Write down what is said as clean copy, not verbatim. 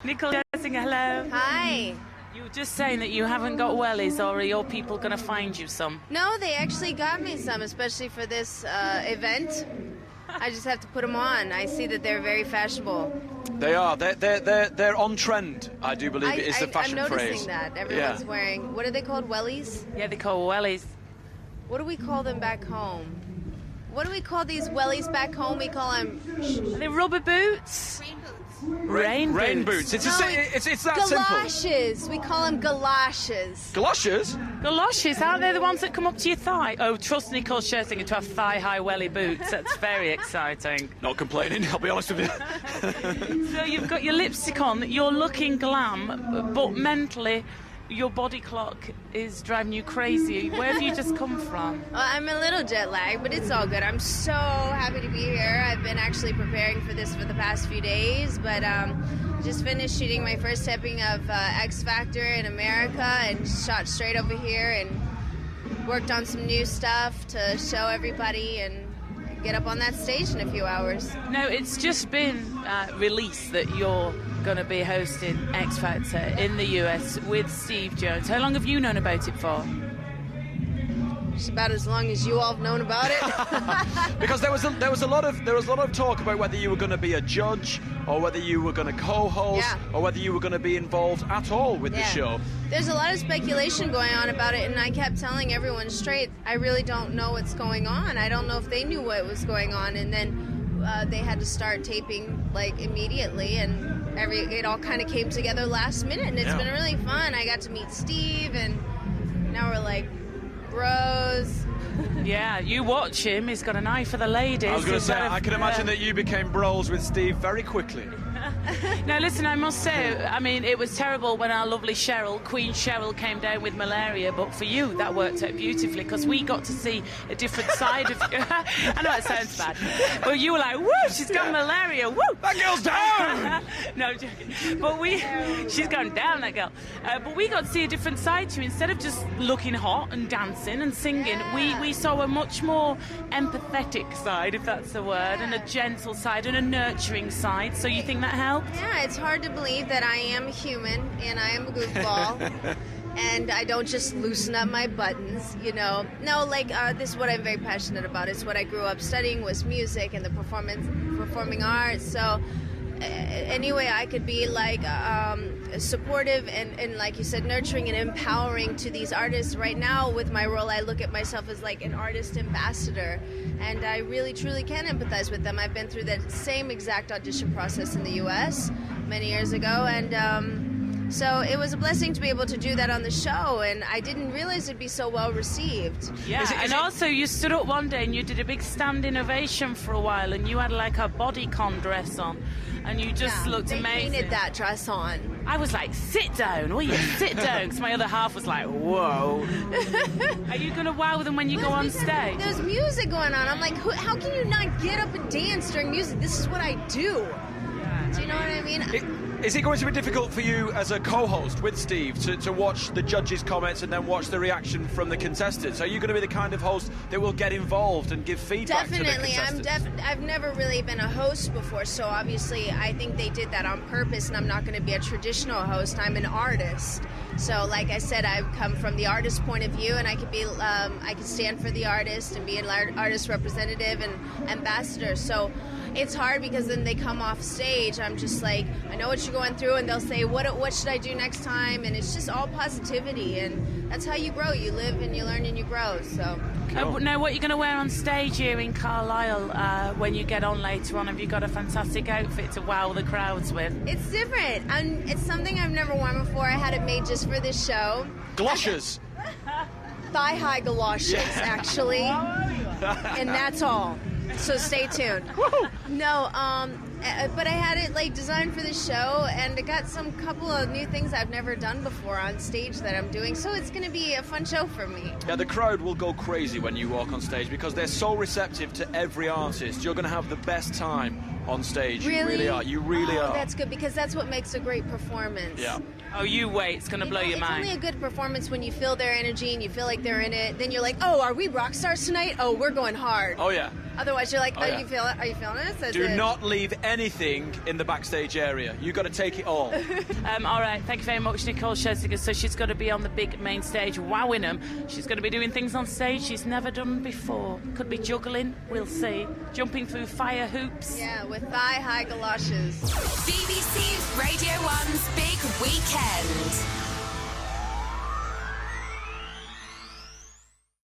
Nicole Scherzinger, hello. Hi. You were just saying that you haven't got wellies, or are your people going to find you some? No, they actually got me some, especially for this event. I just have to put them on. I see that they're very fashionable. They are. They're on trend, I do believe it is the fashion I'm noticing phrase. that. Everyone's wearing, what are they called, wellies? Yeah, they call wellies. What do we call them back home? What do we call these wellies back home? We call them... Are they rubber boots? Rain boots. It's that galoshes. simple. We call them galoshes. Galoshes? Galoshes, aren't they the ones that come up to your thigh? Oh, trust Nicole Scherzinger to have thigh-high welly boots. That's very exciting. Not complaining, I'll be honest with you. So you've got your lipstick on, you're looking glam, but mentally your body clock is driving you crazy. Where have you just come from? Well, I'm a little jet lagged, but it's all good. I'm so happy to be here. I've been actually preparing for this for the past few days, but just finished shooting my first taping of X Factor in America and shot straight over here and worked on some new stuff to show everybody and get up on that stage in a few hours. No, it's just been released that you're going to be hosting X Factor in the US with Steve Jones. How long have you known about it for? Just about as long as you all have known about it. Because there was a lot of talk about whether you were going to be a judge or whether you were going to co-host or whether you were going to be involved at all with the show. There's a lot of speculation going on about it, and I kept telling everyone straight, I really don't know what's going on. I don't know if they knew what was going on, and then they had to start taping like immediately, and it all kind of came together last minute, and it's been really fun. I got to meet Steve, and now we're like bros. Yeah, you watch him. He's got an eye for the ladies. I was going to say, I can imagine that you became bros with Steve very quickly. Now, listen, I must say, I mean, it was terrible when our lovely Cheryl, Queen Cheryl, came down with malaria, but for you, that worked out beautifully, because we got to see a different side of you. I know it sounds bad, but you were like, woo, she's got malaria, woo! That girl's down! No, I'm joking. But she's gone down, that girl. But we got to see a different side to you. Instead of just looking hot and dancing and singing, we saw a much more empathetic side, if that's the word, and a gentle side and a nurturing side. So you think that helped? Yeah, it's hard to believe that I am human and I am a goofball. And I don't just loosen up my buttons, you know. No, like, this is what I'm very passionate about. It's what I grew up studying, was music and the performing arts. So any way I could be, like, supportive and, like you said, nurturing and empowering to these artists. Right now, with my role, I look at myself as, like, an artist ambassador. And I really, truly can empathize with them. I've been through that same exact audition process in the U.S. many years ago, and so it was a blessing to be able to do that on the show, and I didn't realize it'd be so well received. Yeah, and also you stood up one day and you did a big standing ovation for a while, and you had like a bodycon dress on, and you just looked amazing. They painted that dress on. I was like, sit down, will you? Sit down, because my other half was like, whoa. Are you going to wow them when you go on stage? There's music going on. I'm like, how can you not get up and dance during music? This is what I do. Yeah, do you know what I mean? Is it going to be difficult for you as a co-host with Steve to watch the judges' comments and then watch the reaction from the contestants? Are you going to be the kind of host that will get involved and give feedback to the contestants? I've never really been a host before, so obviously I think they did that on purpose, and I'm not going to be a traditional host. I'm an artist. So, like I said, I've come from the artist point of view, and I could be, I could stand for the artist and be an artist representative and ambassador. So it's hard because then they come off stage. I'm just like, I know what you're going through, and they'll say, what should I do next time? And it's just all positivity, and that's how you grow. You live and you learn and you grow. So. Cool. Now, what are you going to wear on stage here in Carlisle when you get on later on? Have you got a fantastic outfit to wow the crowds with? It's different. It's something I've never worn before. I had it made just for this show. Galoshes. Thigh-high galoshes, actually. And that's all. So stay tuned. No, but I had it like designed for the show, and I got some couple of new things I've never done before on stage that I'm doing, so it's going to be a fun show for me. Yeah, the crowd will go crazy when you walk on stage because they're so receptive to every artist. You're going to have the best time on stage. Really? You really are. You really are. That's good, because that's what makes a great performance. Yeah. Oh, you wait. It's going to blow your mind. It's only a good performance when you feel their energy and you feel like they're in it. Then you're like, oh, are we rock stars tonight? Oh, we're going hard. Oh, yeah. Otherwise, you're like, Oh, are yeah. you feeling this? Is Do it- not leave anything in the backstage area. You've got to take it all. All right, thank you very much, Nicole Scherzinger. So she's going to be on the big main stage, wowing them. She's going to be doing things on stage she's never done before. Could be juggling, we'll see. Jumping through fire hoops. Yeah, with thigh-high galoshes. BBC Radio 1's Big Weekend.